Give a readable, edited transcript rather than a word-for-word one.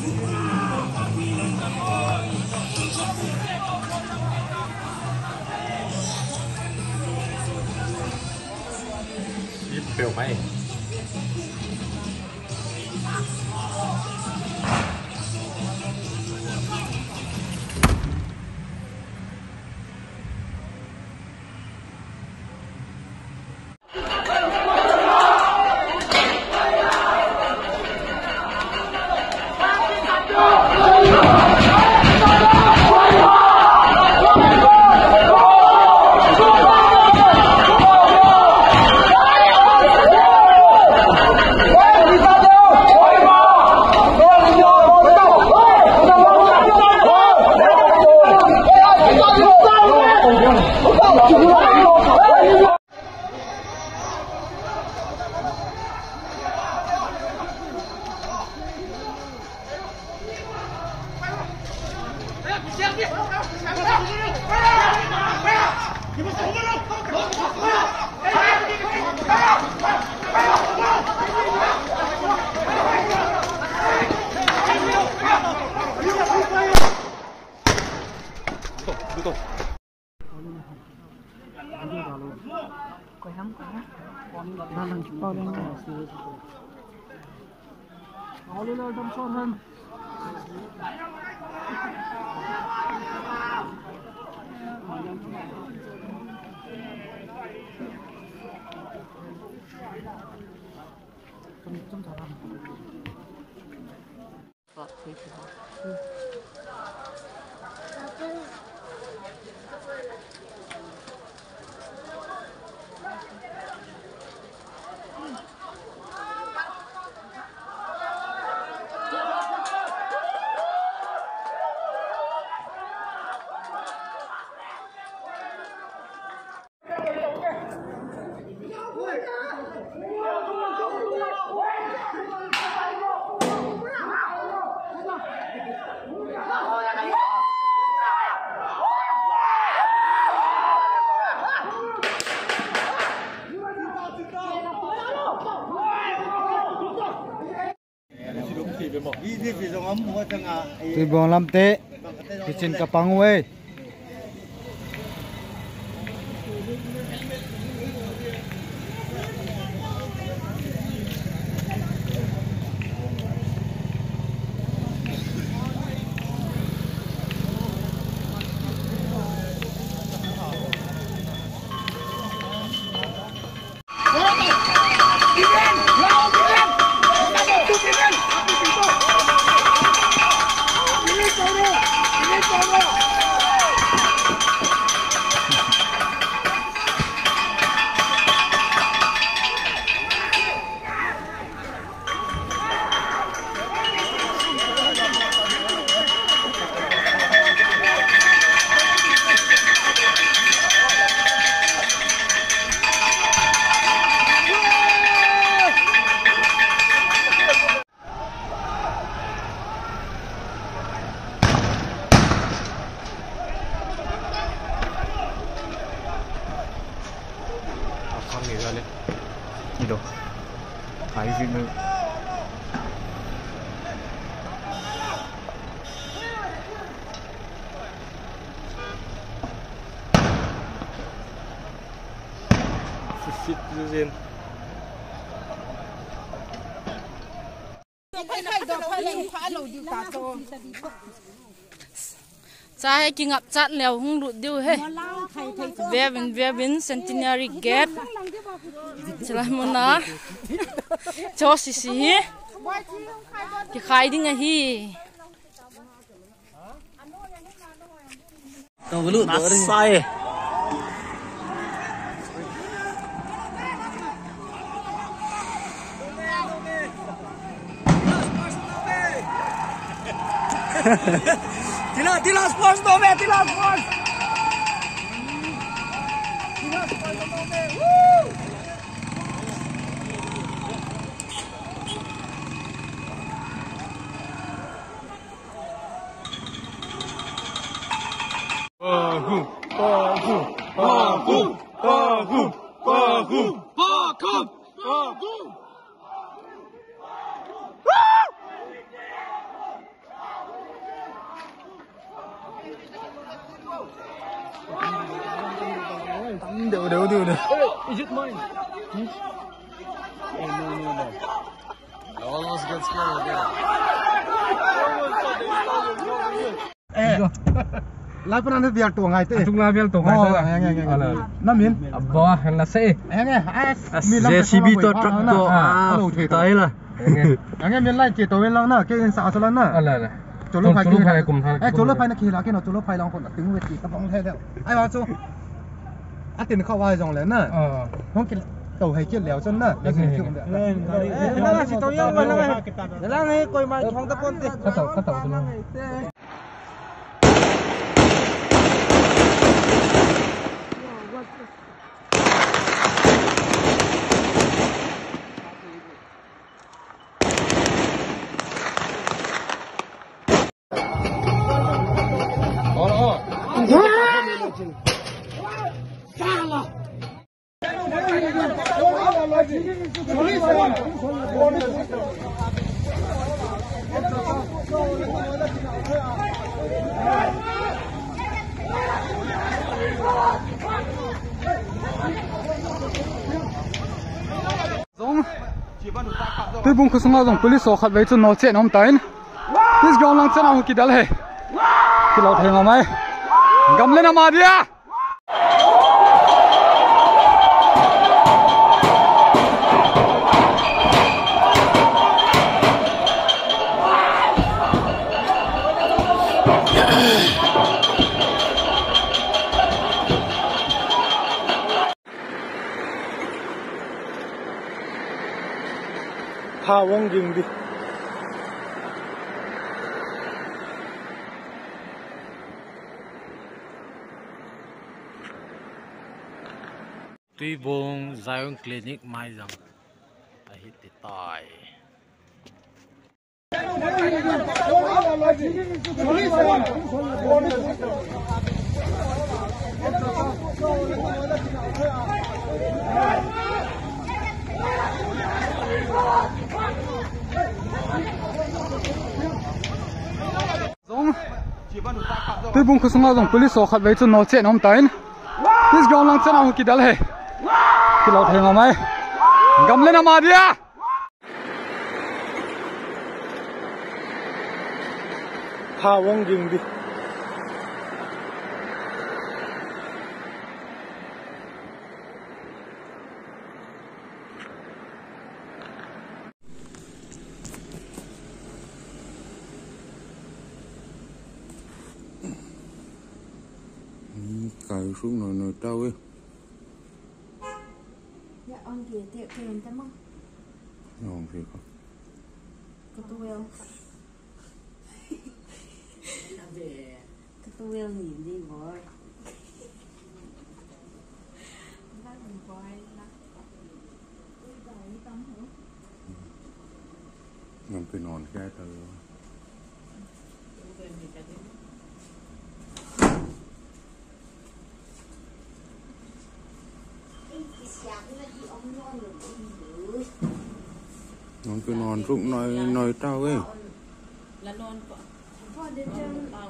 เปรี้ยวไหม좀 잘하네. Tuy bóng làm tệ thì trên cả băng ơi. Ido, hai sini. Sit dulu. Saya kingap cat leo hung lut diu he. Via bin centenary gate. Celah mana? Jauh sisi. Di khai ding hi. Tahu belum? Nasai. Tilas pos nome, tilas pos. Đều. Is it mine? Oh no. I almost got scared again. Lai pernah nanti biar tuang itu. Tung labial tu kan? Namin. Abah yang nasi. JCB tu tractor. Tai lah. Yang mian lai jet tuang lang na, kain sa asalan na. Alah. จุลภัยกลุ่มจุลภัยนักขี่ละแค่จุลภัยลองคนตึงเวทีกระป๋องไทยแล้วไอ้ว่าจูตินเข้าว่าจงแล้วน่ะน้องกินเต่าให้กินแล้วจนน่ะแล้วกินขึ้นเด้อนั่นสิตัวยังมันนั่นไงแล้วไงกอยมาท้องตะปนติข้าเต่าจุลtôi bung khung song dong police so khat vei chu no che nom tain this gong lang chana hu ki dal he ki lo theng mai gam le na ma dia tha wong jing đi tuy bông Zion Clinic mai rằng ai hit thì tài tôi bung khung song dong police so khat vei chu no che nom tain this gong lang chana hu ki dal he ki lo theng mai gam le na ma dia tha wong jing đi cài xuống nồi trâu ấy. Dạ ông kìa tiệu tiền tâm không? Ngon thiệt không? Cái tôi không? Cái tôi nhìn đi rồi. Ngon cái nón cái từ nón cái nón rụng nồi trâu ấy. là non có đến tao